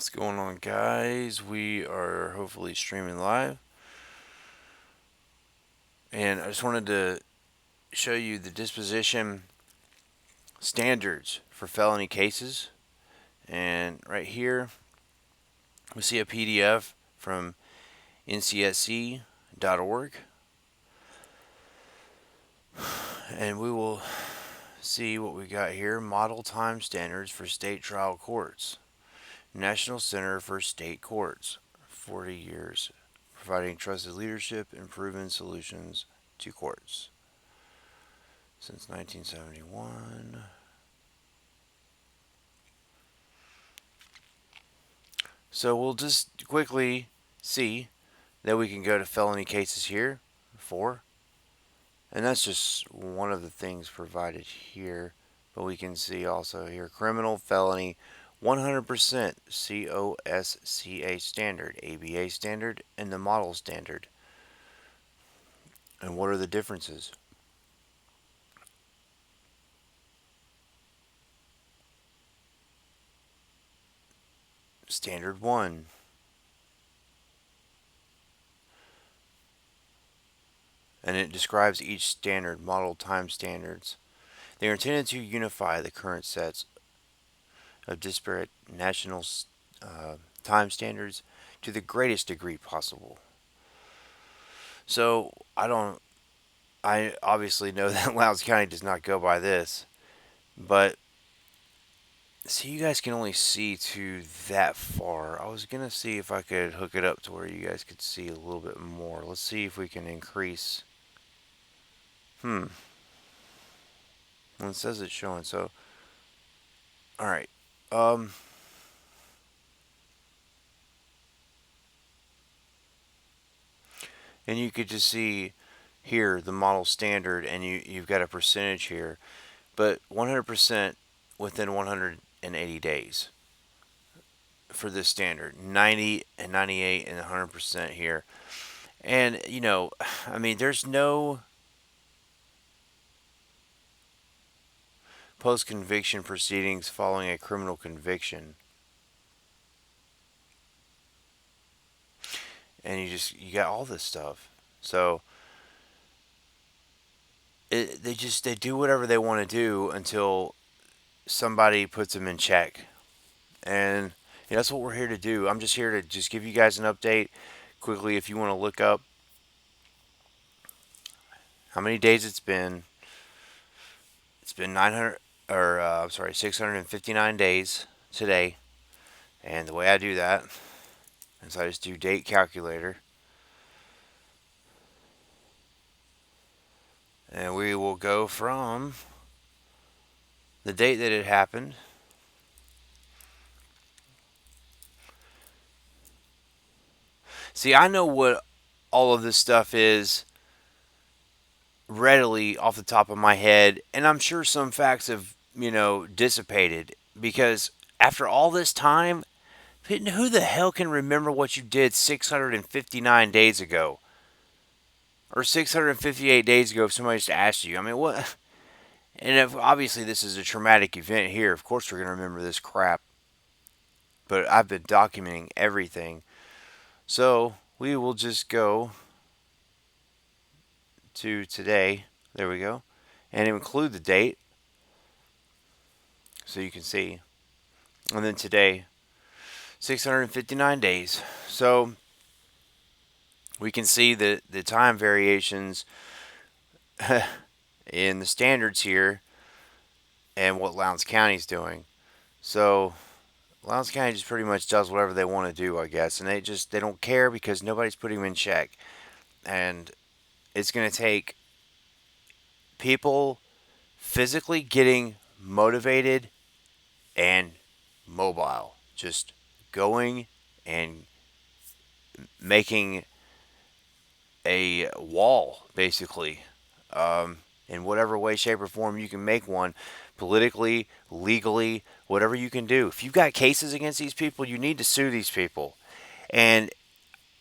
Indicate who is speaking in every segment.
Speaker 1: What's going on, guys? We are hopefully streaming live, and I just wanted to show you the disposition standards for felony cases. And right here, we see a PDF from ncsc.org, and we will see what we got here. Model time standards for state trial courts. National Center for State Courts, 40 years, providing trusted leadership and proven solutions to courts since 1971. So we'll just quickly see that we can go to felony cases here, 4, and that's just one of the things provided here. But we can see also here criminal felony 100% COSCA standard, ABA standard, and the model standard. And what are the differences? Standard 1. And it describes each standard, model time standards. They are intended to unify the current sets of disparate national time standards to the greatest degree possible. So I obviously know that Lowndes County does not go by this, but see, you guys can only see to that far. I was gonna see if I could hook it up to where you guys could see a little bit more. Let's see if we can increase. Well, it says it's showing. So, all right. And you could just see here the model standard, and you've got a percentage here, but 100% within 180 days for this standard, 90 and 98 and 100% here. And I mean, there's no post conviction proceedings following a criminal conviction, and you got all this stuff. So they do whatever they want to do until somebody puts them in check. And that's what we're here to do. I'm just here to just give you guys an update quickly. If you want to look up how many days it's been 900, or I'm sorry, 659 days today. And the way I do that is I just do date calculator, and we will go from the date that it happened. See, I know what all of this stuff is readily off the top of my head, and I'm sure some facts have, dissipated because after all this time, who the hell can remember what you did 659 days ago? Or 658 days ago if somebody just asked you? I mean, what? And if obviously this is a traumatic event here, of course we're going to remember this crap. But I've been documenting everything. So we will just go to today. There we go. And include the date so you can see. And then today, 659 days. So we can see the time variations in the standards here and what Lowndes County is doing. So Lowndes County just pretty much does whatever they want to do, I guess, and they don't care because nobody's putting them in check. And it's going to take people physically getting motivated and mobile, just going and making a wall, basically, in whatever way, shape, or form you can make one, politically, legally, whatever you can do. If you've got cases against these people, you need to sue these people. And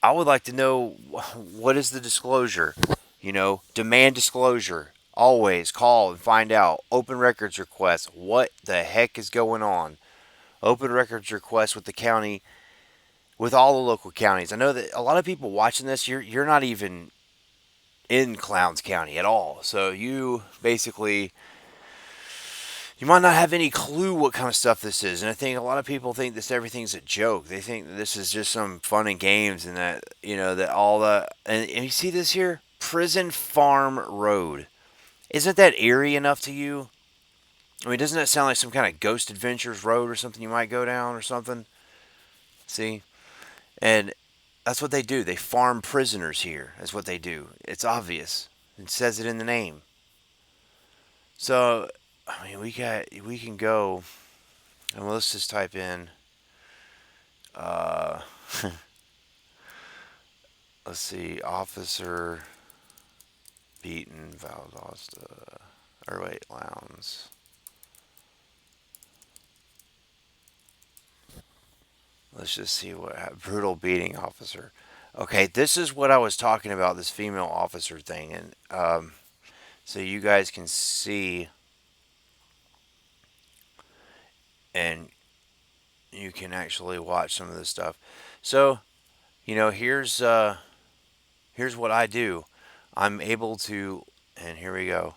Speaker 1: I would like to know, what is the disclosure? Demand disclosure. Always call and find out. Open records request. What the heck is going on? open records request with the county, with all the local counties. I know that a lot of people watching this, you're not even in Clowns County at all. So you basically you might not have any clue what kind of stuff this is. And I think a lot of people think this everything's a joke. They think that this is just some fun and games, and that that all the and you see this here, Prison Farm Road. Isn't that eerie enough to you? I mean, doesn't that sound like some kind of Ghost Adventures road or something you might go down or something? See, and that's what they do. They farm prisoners here. That's what they do. It's obvious. It says it in the name. So, I mean, we can go and let's just type in. Uh, let's see, Officer Beaton Valdosta. Or wait, Lowndes. Let's just see what brutal beating officer. Okay, this is what I was talking about. This female officer thing, and so you guys can see, and you can actually watch some of this stuff. So here's what I do. I'm able to, and here we go.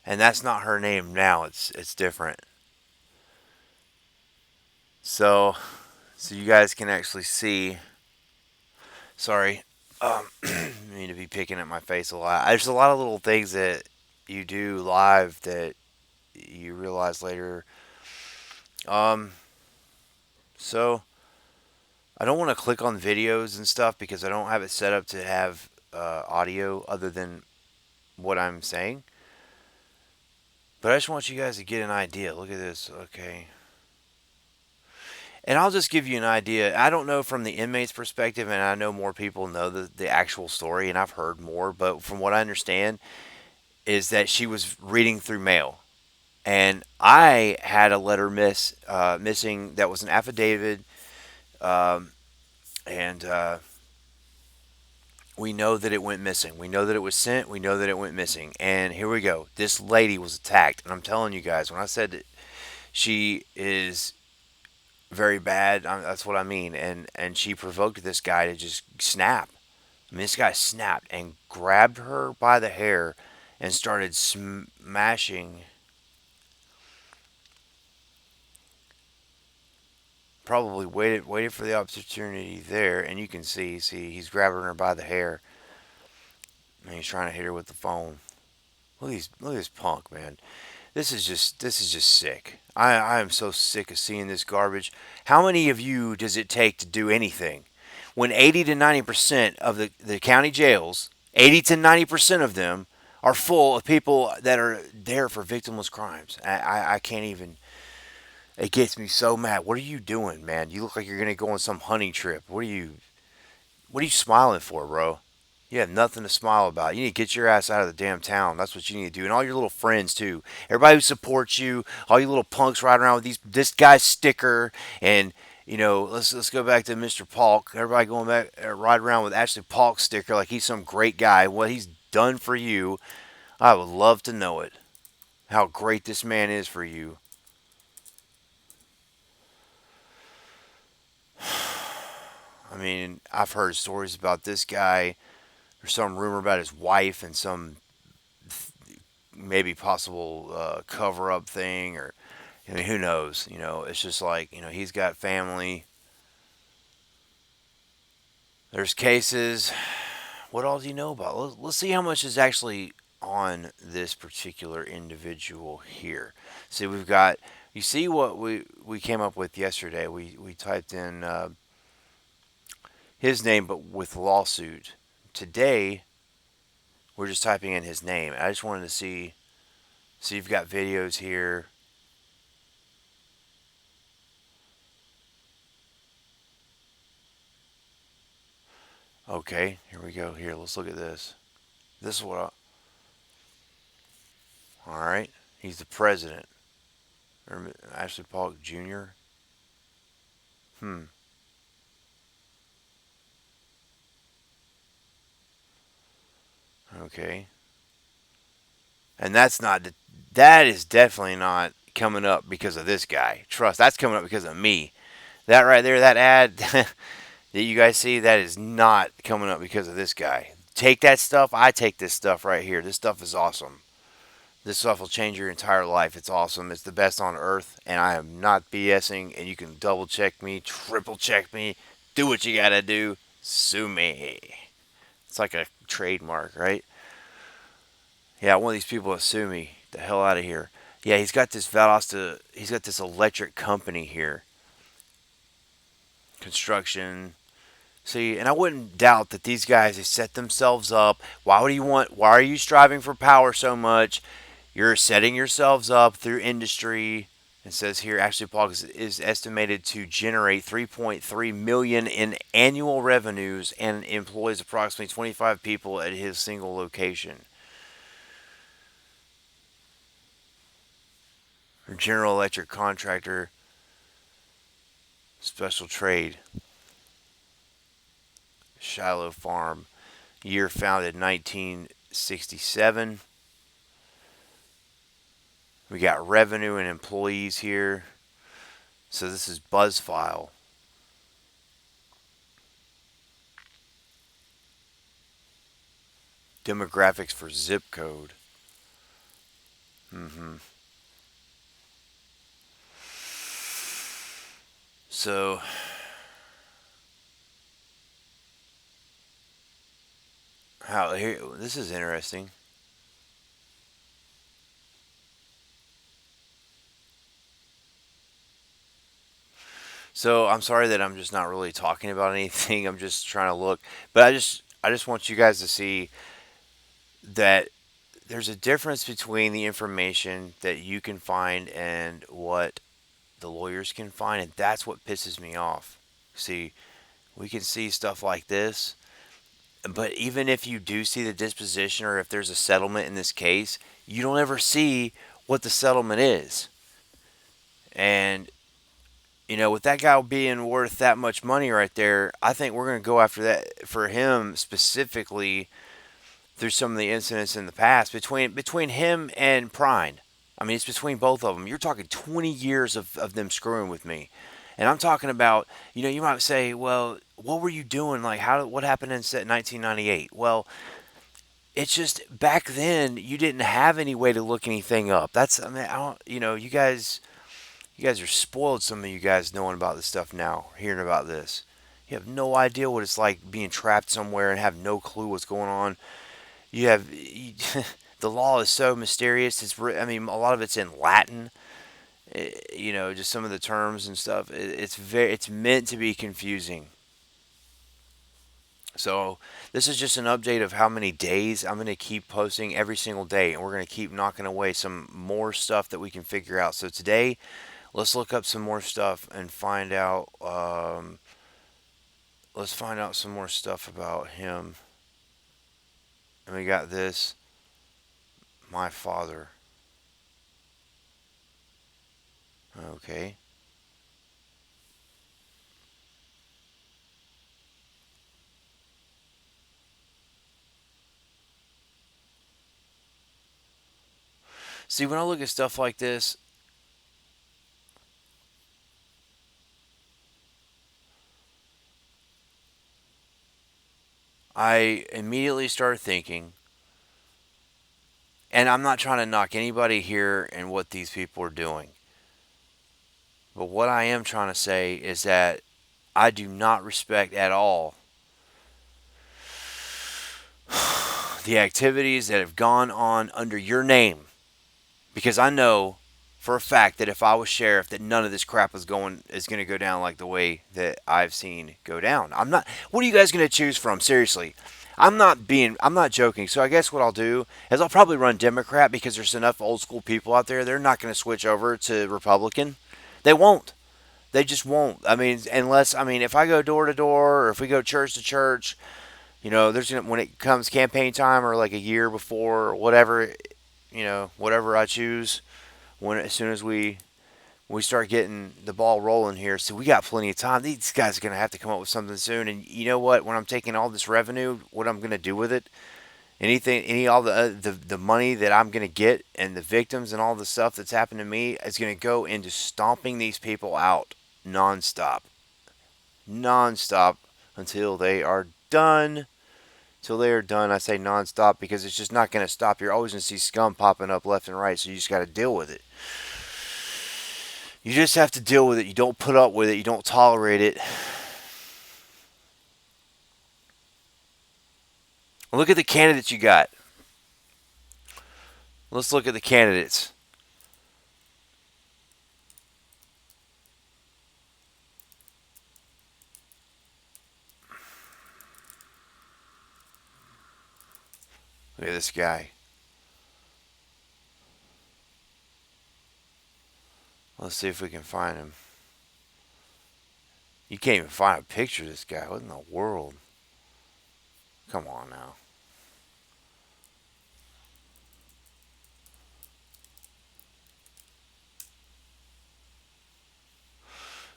Speaker 1: And that's not her name now. It's different. So you guys can actually see. Sorry, I need to be picking at my face a lot. There's a lot of little things that you do live that you realize later. Um, so I don't want to click on videos and stuff because I don't have it set up to have audio other than what I'm saying. But I just want you guys to get an idea. Look at this. Okay. And I'll just give you an idea. I don't know from the inmate's perspective, and I know more people know the actual story, and I've heard more. But from what I understand, is that she was reading through mail. And I had a letter missing that was an affidavit, um, and we know that it went missing. We know that it was sent. We know that it went missing. And here we go. This lady was attacked. And I'm telling you guys, when I said that she is very bad, that's what I mean. And she provoked this guy to just snap. I mean, this guy snapped and grabbed her by the hair and started smashing. Probably waited for the opportunity there, and you can see he's grabbing her by the hair, and he's trying to hit her with the phone. Look at this punk, man. This is just sick. I am so sick of seeing this garbage. How many of you does it take to do anything? When 80 to 90% of the county jails, 80 to 90% of them are full of people that are there for victimless crimes. I can't even. It gets me so mad. What are you doing, man? You look like you're gonna go on some hunting trip. What are you smiling for, bro? You have nothing to smile about. You need to get your ass out of the damn town. That's what you need to do. And all your little friends too. Everybody who supports you, all you little punks riding around with this guy's sticker, and let's go back to Mr. Paulk. Everybody going back ride around with Ashley Paulk sticker like he's some great guy. What he's done for you, I would love to know it. How great this man is for you. I mean, I've heard stories about this guy. There's some rumor about his wife and some maybe possible cover up thing, or I mean, who knows? It's just like he's got family. There's cases. What all do you know about? Let's see how much is actually on this particular individual here. See, we've got. You see what we came up with yesterday? We typed in his name, but with lawsuit. Today, we're just typing in his name. I just wanted to see. So you've got videos here. Okay, here we go. Here, let's look at this. This is what. All right, he's the president. Ashley Paulk Jr. Hmm. Okay. And that is definitely not coming up because of this guy. Trust, that's coming up because of me. That right there, that ad that you guys see, that is not coming up because of this guy. Take that stuff. I take this stuff right here. This stuff is awesome. This stuff will change your entire life. It's awesome. It's the best on earth, and I am not BSing. And you can double check me, triple check me, do what you gotta do. Sue me. It's like a trademark, right? Yeah, one of these people will sue me. The hell out of here. Yeah, he's got this Valdosta. He's got this electric company here. Construction. See, and I wouldn't doubt that these guys have set themselves up. Why would you want? Why are you striving for power so much? You're setting yourselves up through industry. It says here, Ashley Paulk is estimated to generate 3.3 million in annual revenues and employs approximately 25 people at his single location. General Electric contractor, special trade, Shiloh Farm. Year founded 1967. We got revenue and employees here. So this is BuzzFile. Demographics for zip code. So how here? This is interesting. So I'm sorry that I'm just not really talking about anything. I'm just trying to look, but I just want you guys to see that there's a difference between the information that you can find and what the lawyers can find, and that's what pisses me off. See, we can see stuff like this, but even if you do see the disposition or if there's a settlement in this case, you don't ever see what the settlement is. And with that guy being worth that much money right there, I think we're going to go after that for him specifically through some of the incidents in the past between him and Prine. I mean, it's between both of them. You're talking 20 years of them screwing with me. And I'm talking about, you might say, well, what were you doing? Like, what happened in 1998? Well, it's just back then you didn't have any way to look anything up. I mean, I don't, you guys are spoiled. Some of you guys knowing about this stuff now, hearing about this. You have no idea what it's like being trapped somewhere and have no clue what's going on. The law is so mysterious. I mean, a lot of it's in Latin. Just some of the terms and stuff. It's meant to be confusing. So this is just an update of how many days I'm going to keep posting every single day, and we're going to keep knocking away some more stuff that we can figure out. So today, let's look up some more stuff and find out. Let's find out some more stuff about him. And we got this. My father. Okay. See, when I look at stuff like this, I immediately start thinking, and I'm not trying to knock anybody here and what these people are doing, but what I am trying to say is that I do not respect at all the activities that have gone on under your name, because I know for a fact that if I was sheriff, that none of this crap is going to go down like the way that I've seen go down. I'm not. What are you guys going to choose from? Seriously, I'm not joking. So I guess what I'll do is I'll probably run Democrat because there's enough old school people out there. They're not going to switch over to Republican. They won't. They just won't. I mean, if I go door to door or if we go church to church, there's when it comes campaign time or like a year before or whatever, whatever I choose, as soon as we start getting the ball rolling here, so we got plenty of time. These guys are going to have to come up with something soon. And you know what? When I'm taking all this revenue, what I'm going to do with it Anything, all the money that I'm gonna get and the victims and all the stuff that's happened to me is gonna go into stomping these people out nonstop, nonstop until they are done. Till they are done, I say nonstop because it's just not gonna stop. You're always gonna see scum popping up left and right, so you just gotta deal with it. You just have to deal with it. You don't put up with it. You don't tolerate it. Look at the candidates you got. Let's look at the candidates. Look at this guy. Let's see if we can find him. You can't even find a picture of this guy. What in the world? Come on now.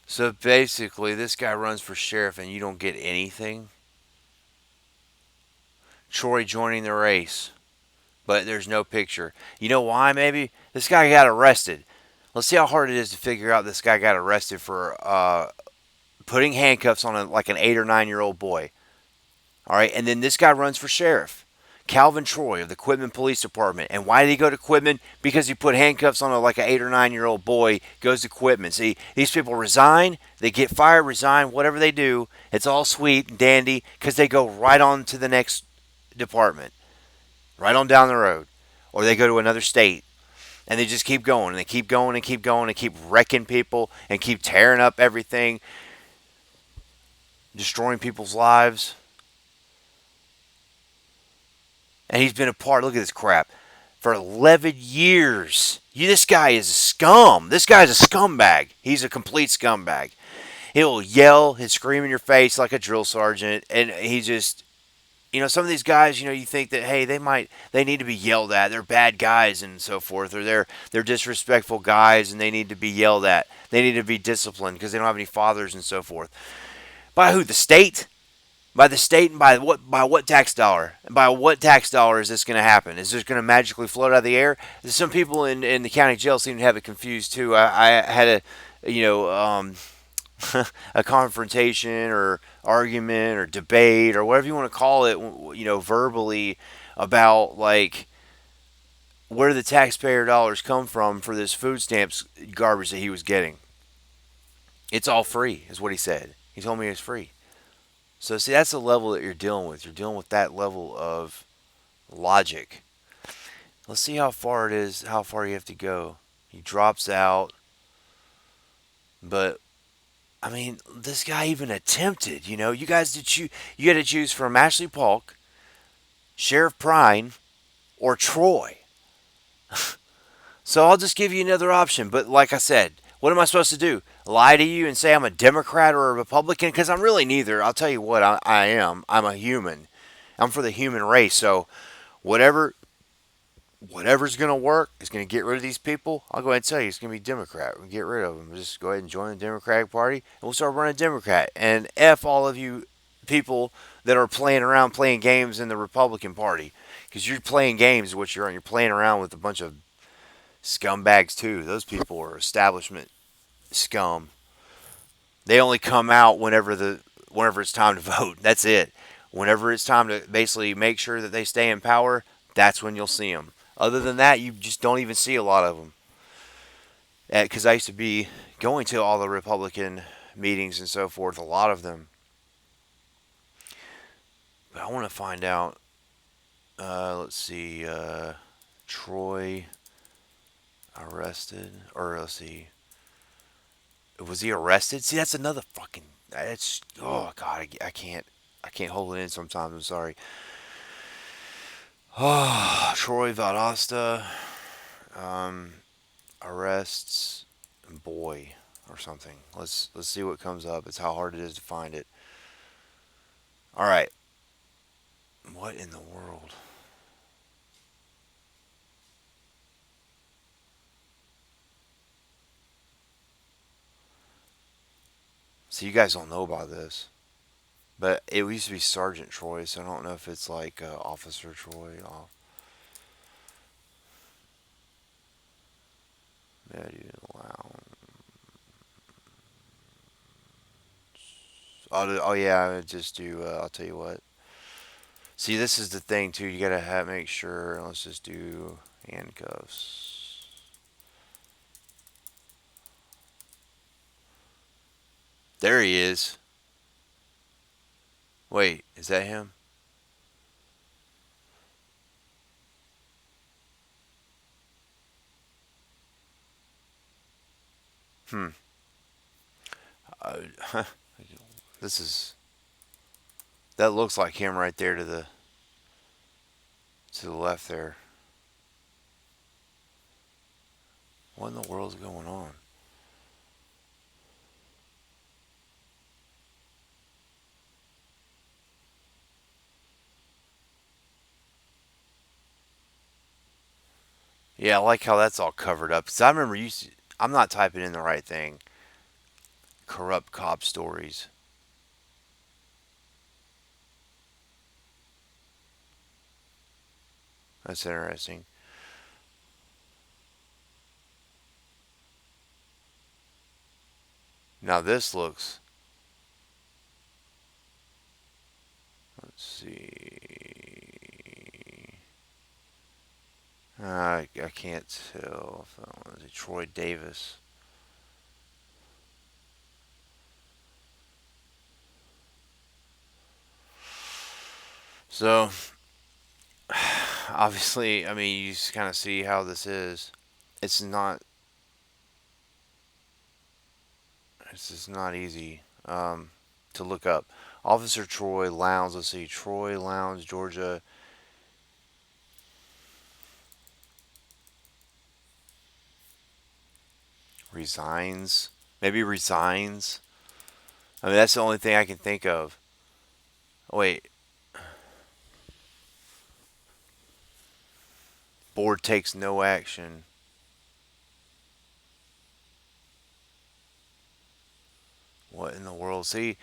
Speaker 1: So basically, this guy runs for sheriff and you don't get anything. Troy joining the race, but there's no picture. You know why, maybe? This guy got arrested. Let's see how hard it is to figure out this guy got arrested for putting handcuffs on like an 8 or 9 year old boy. All right, and then this guy runs for sheriff. Calvin Troy of the Quitman Police Department. And why did he go to Quitman? Because he put handcuffs on like an 8 or 9 year old boy, goes to Quitman. See, these people resign, they get fired, resign, whatever they do. It's all sweet and dandy because they go right on to the next department, right on down the road. Or they go to another state. And they just keep going and they keep going and keep going and keep wrecking people and keep tearing up everything, destroying people's lives. And he's been a part, look at this crap, for 11 years. This guy is scum. This guy's a scumbag. He's a complete scumbag. He'll yell, he'll scream in your face like a drill sergeant. And he just, some of these guys, you think that, hey, they need to be yelled at. They're bad guys and so forth. Or they're disrespectful guys and they need to be yelled at. They need to be disciplined because they don't have any fathers and so forth. By who? The state? By the state and by what tax dollar? And by what tax dollar is this going to happen? Is this going to magically float out of the air? Some people in the county jail seem to have it confused too. I had a confrontation or argument or debate or whatever you want to call it, verbally about like where the taxpayer dollars come from for this food stamps garbage that he was getting. It's all free, is what he said. He told me it's free. So see, that's the level that you're dealing with. You're dealing with that level of logic. Let's see how far it is, how far you have to go. He drops out. But I mean, this guy even attempted, you guys you had to choose from Ashley Paulk, Sheriff Prine, or Troy. So I'll just give you another option. But like I said, what am I supposed to do? Lie to you and say I'm a Democrat or a Republican? Because I'm really neither. I'll tell you what I am. I'm a human. I'm for the human race. So whatever's going to work is going to get rid of these people. I'll go ahead and tell you it's going to be Democrat. We'll get rid of them. Just go ahead and join the Democratic Party, and we'll start running Democrat. And F all of you people that are playing around playing games in the Republican Party. Because you're playing games is what you're on. You're playing around with a bunch of scumbags too. Those people are establishment scum. They only come out whenever it's time to vote. That's it. Whenever it's time to basically make sure that they stay in power, that's when you'll see them. Other than that, you just don't even see a lot of them. Because I used to be going to all the Republican meetings and so forth, a lot of them. But I want to find out. Let's see. Troy arrested, or let's see. Was he arrested? See, that's another fucking. It's oh god, I can't hold it in sometimes. I'm sorry. Oh, Troy Valdosta, um, arrests boy or something. Let's see what comes up. It's how hard it is to find it. All right. What in the world? So you guys don't know about this. But it used to be Sergeant Troy, so I don't know if it's like Officer Troy. Matthew Lowndes. Oh yeah, I just do. I'll tell you what. See, this is the thing too. You gotta make sure. Let's just do handcuffs. There he is. Wait, is that him? Hmm. Uh, this is that looks like him right there to the left there. What in the world's going on? Yeah, I like how that's all covered up. Cause I remember I'm not typing in the right thing. Corrupt cop stories. That's interesting. Now this looks. Let's see. I can't tell if that was Troy Davis. So obviously, I mean, you just kind of see how this is. It's not. This is not easy to look up. Officer Troy Lowndes. Let's see, Troy Lowndes, Georgia, resigns. Maybe resigns. I mean, that's the only thing I can think of. Wait, board takes no action. What in the world? See,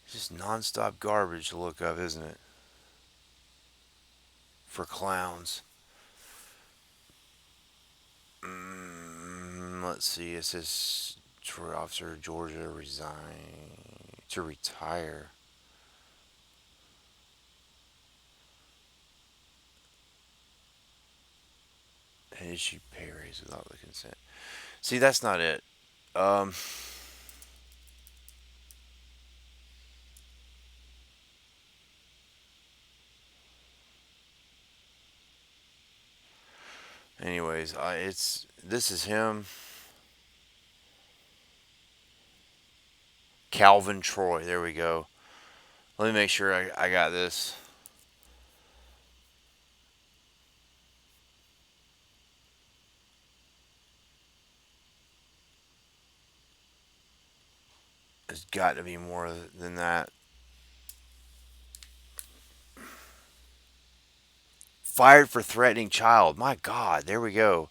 Speaker 1: it's just nonstop garbage to look up, isn't it? For clowns. Let's see. It says Troy Officer Georgia resign to retire. And issue pay raise without the consent. See, that's not it. Um. Anyways, it's this is him, Calvin Troy. There we go. Let me make sure I got this. There's got to be more than that. Fired for threatening child. My God, there we go.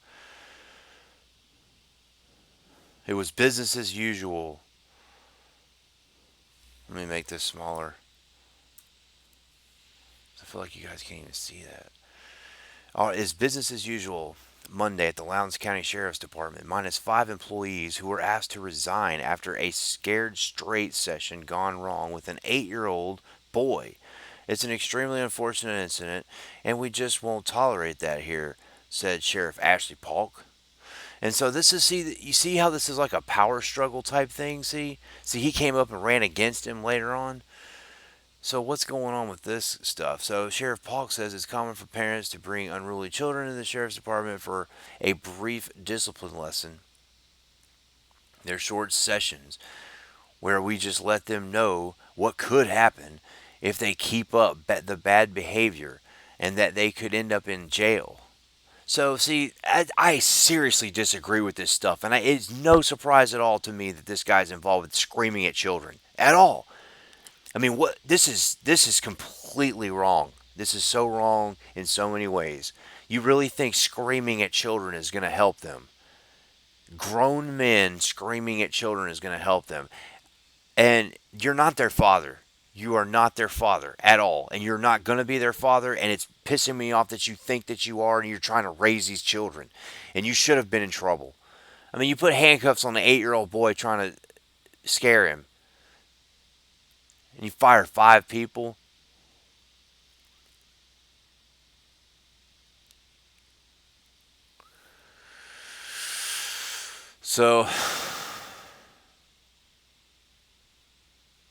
Speaker 1: It was business as usual. Let me make this smaller. I feel like you guys can't even see that. It's business as usual. Monday at the Lowndes County Sheriff's Department, minus 5 employees who were asked to resign after a scared straight session gone wrong with an 8-year-old boy. It's an extremely unfortunate incident, and we just won't tolerate that here, said Sheriff Ashley Paulk. And so this is you see how this is like a power struggle type thing. See he came up and ran against him later on. So what's going on with this stuff? So Sheriff Paulk says it's common for parents to bring unruly children to the sheriff's department for a brief discipline lesson. They're short sessions where we just let them know what could happen if they keep up the bad behavior and that they could end up in jail. So, see, I seriously disagree with this stuff, and it's no surprise at all to me that this guy's involved with screaming at children at all. I mean, what this is completely wrong. This is so wrong in so many ways. You really think screaming at children is going to help them? Grown men screaming at children is going to help them, and you're not their father. You are not their father at all, and you're not going to be their father, and it's pissing me off that you think that you are, and you're trying to raise these children, and you should have been in trouble. I mean, you put handcuffs on an 8-year-old boy trying to scare him, and you fire 5 people. So,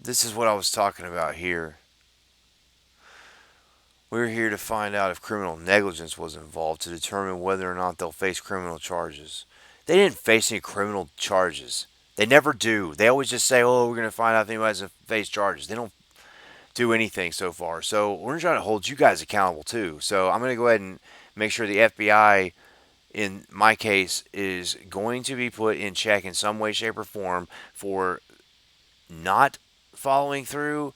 Speaker 1: this is what I was talking about here. We're here to find out if criminal negligence was involved to determine whether or not they'll face criminal charges. They didn't face any criminal charges. They never do. They always just say, oh, we're going to find out if anybody's going to face charges. They don't do anything so far. So we're going to try to hold you guys accountable too. So I'm going to go ahead and make sure the FBI, in my case, is going to be put in check in some way, shape, or form for not following through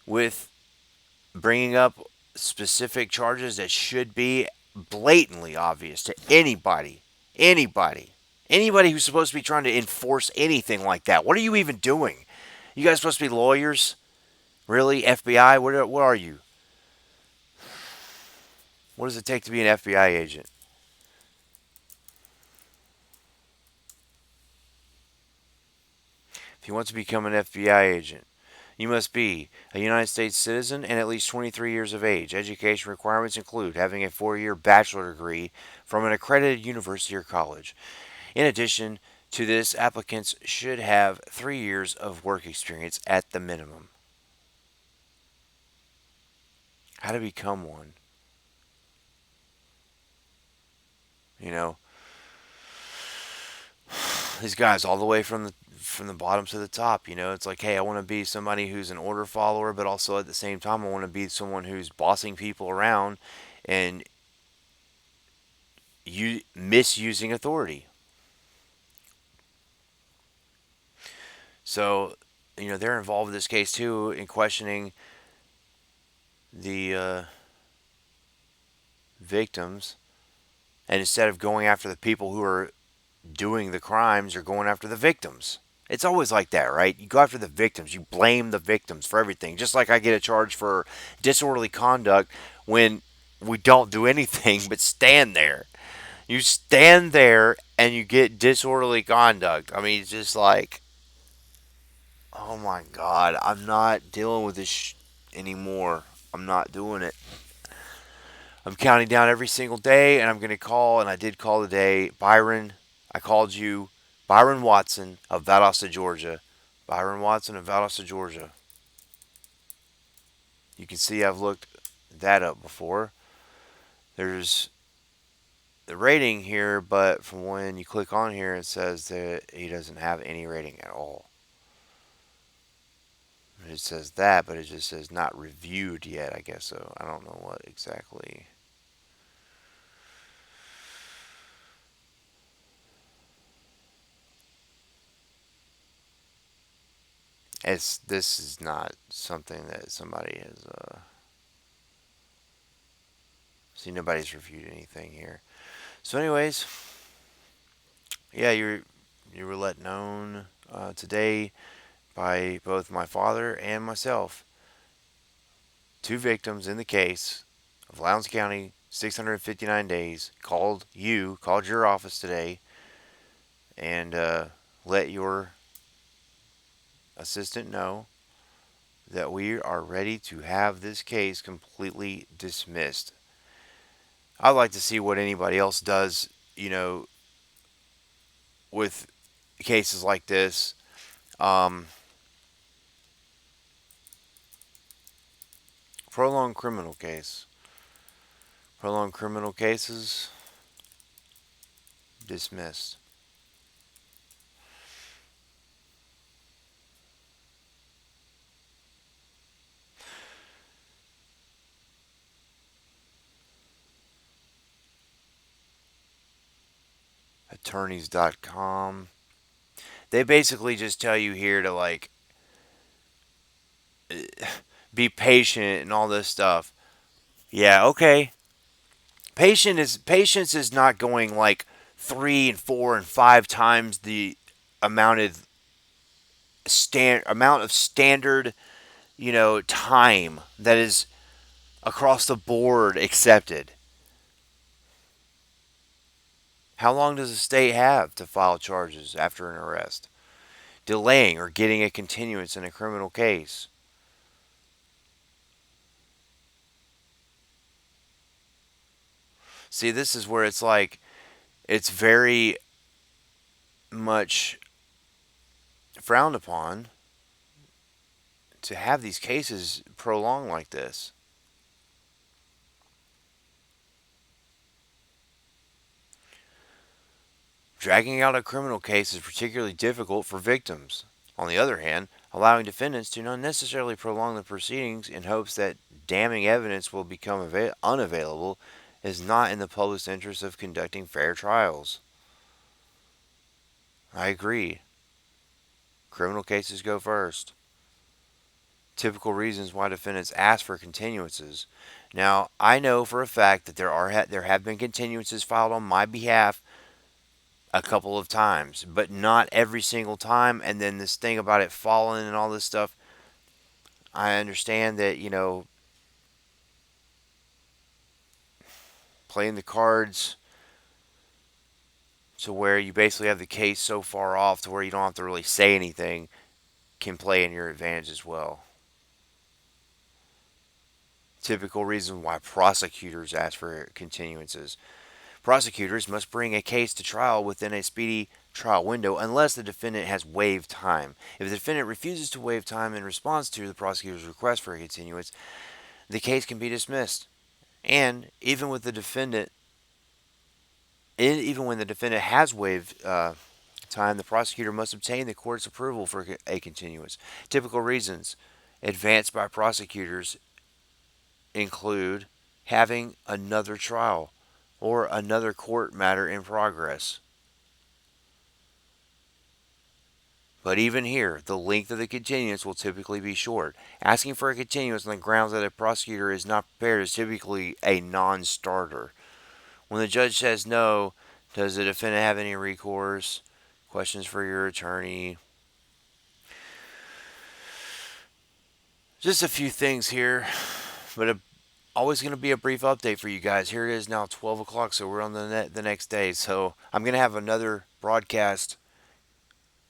Speaker 1: with bringing up specific charges that should be blatantly obvious to anybody, anybody who's supposed to be trying to enforce anything like that. What are you even doing? You guys supposed to be lawyers? Really? FBI? What are you? What does it take to be an FBI agent? If you want to become an FBI agent, you must be a United States citizen and at least 23 years of age. Education requirements include having a 4-year bachelor degree from an accredited university or college. In addition to this, applicants should have 3 years of work experience at the minimum. How to become one? You know, these guys all the way from the bottom to the top. You know, it's like, hey, I want to be somebody who's an order follower, but also at the same time, I want to be someone who's bossing people around and you misusing authority. So, you know, they're involved in this case too in questioning the victims, and instead of going after the people who are doing the crimes, you're going after the victims. It's always like that, right? You go after the victims. You blame the victims for everything. Just like I get a charge for disorderly conduct when we don't do anything but stand there. You stand there and you get disorderly conduct. I mean, it's just like, oh my God, I'm not dealing with this anymore. I'm not doing it. I'm counting down every single day, and I'm going to call, and I did call today. Byron, I called you. Byron Watson of Valdosta, Georgia. Byron Watson of Valdosta, Georgia. You can see I've looked that up before. There's the rating here, but from when you click on here, it says that he doesn't have any rating at all. It says that, but it just says not reviewed yet, I guess so. I don't know what exactly. This is not something that somebody has see, nobody's reviewed anything here. So, anyways, yeah, you were let known today by both my father and myself. 2 victims in the case of Lowndes County, 659 days. Called your office today, and let your assistant know that we are ready to have this case completely dismissed. I'd like to see what anybody else does, you know, with cases like this. Um, prolonged criminal case. Prolonged criminal cases dismissed. Attorneys.com. They basically just tell you here to like be patient and all this stuff. Yeah, okay. Patience is not going like 3 and 4 and 5 times the amount of standard, time that is across the board accepted. How long does a state have to file charges after an arrest? Delaying or getting a continuance in a criminal case. See, this is where it's like, it's very much frowned upon to have these cases prolonged like this. Dragging out a criminal case is particularly difficult for victims. On the other hand, allowing defendants to unnecessarily prolong the proceedings in hopes that damning evidence will become unavailable is not in the public's interest of conducting fair trials. I agree. Criminal cases go first. Typical reasons why defendants ask for continuances. Now, I know for a fact that there have been continuances filed on my behalf a couple of times, but not every single time. And then this thing about it falling and all this stuff, I understand that, playing the cards to where you basically have the case so far off to where you don't have to really say anything can play in your advantage as well. Typical reason why prosecutors ask for continuances. Prosecutors must bring a case to trial within a speedy trial window unless the defendant has waived time. If the defendant refuses to waive time in response to the prosecutor's request for a continuance, the case can be dismissed. And even when the defendant has waived time, the prosecutor must obtain the court's approval for a continuance. Typical reasons advanced by prosecutors include having another trial or another court matter in progress. But even here, the length of the continuance will typically be short. Asking for a continuance on the grounds that a prosecutor is not prepared is typically a non starter. When the judge says no, does the defendant have any recourse? Questions for your attorney. Just a few things here, but always going to be a brief update for you guys. Here it is now, 12 o'clock, so we're on the next day. So I'm going to have another broadcast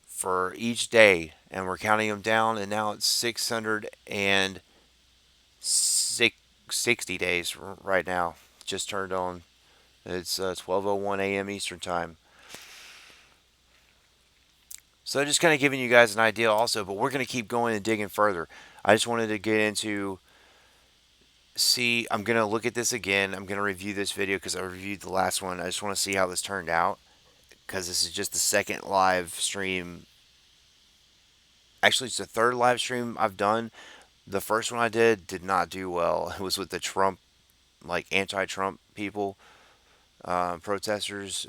Speaker 1: for each day, and we're counting them down, and now it's 660 days right now. Just turned on. It's 12:01 a.m. Eastern Time. So just kind of giving you guys an idea also, but we're going to keep going and digging further. I just wanted to get into I'm going to look at this again. I'm going to review this video because I reviewed the last one. I just want to see how this turned out because this is just the second live stream. Actually, it's the third live stream I've done. The first one I did not do well. It was with the Trump, like anti-Trump people, protesters.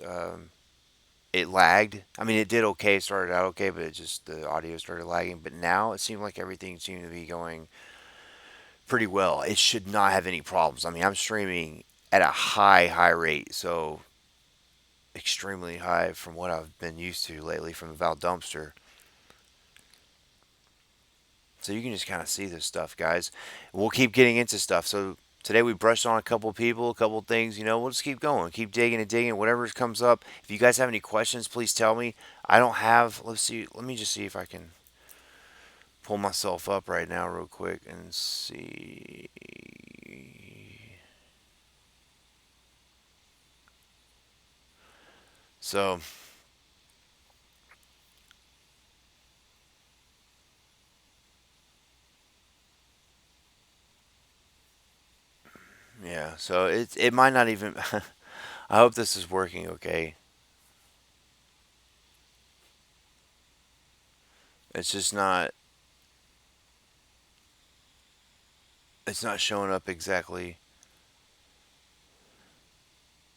Speaker 1: It lagged. I mean, it did okay. It started out okay, but the audio started lagging. But now it seemed like everything seemed to be going pretty well. It should not have any problems. I mean, I'm streaming at a high rate, so extremely high from what I've been used to lately from the Val Dumpster. So you can just kind of see this stuff, guys. We'll keep getting into stuff. So today we brushed on a couple people, a couple things. We'll just keep going, keep digging and digging. Whatever comes up. If you guys have any questions, please tell me. I don't have. Let's see. Let me just see if I can pull myself up right now, real quick, and see. So. Yeah, so it might not even. I hope this is working okay. It's just not. It's not showing up exactly.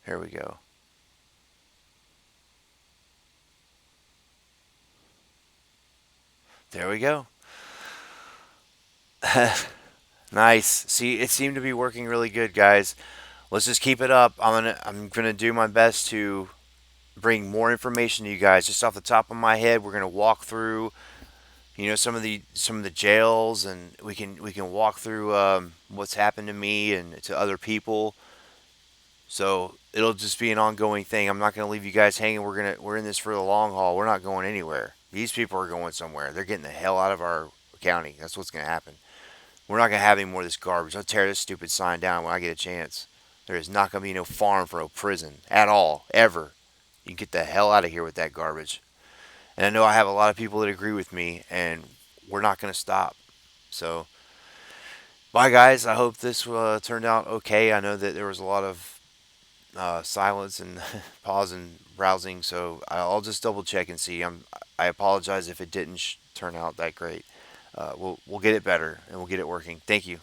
Speaker 1: Here we go. There we go. Nice. See, it seemed to be working really good, guys. Let's just keep it up. I'm gonna do my best to bring more information to you guys. Just off the top of my head, we're gonna walk through some of the jails, and we can walk through what's happened to me and to other people. So it'll just be an ongoing thing. I'm not going to leave you guys hanging. We're in this for the long haul. We're not going anywhere. These people are going somewhere. They're getting the hell out of our county. That's what's going to happen. We're not going to have any more of this garbage. I'll tear this stupid sign down when I get a chance. There is not going to be no farm for no prison at all, ever. You can get the hell out of here with that garbage. And I know I have a lot of people that agree with me, and we're not going to stop. So, bye, guys. I hope this turned out okay. I know that there was a lot of silence and pause and browsing, so I'll just double check and see. I apologize if it didn't turn out that great. We'll get it better and we'll get it working. Thank you.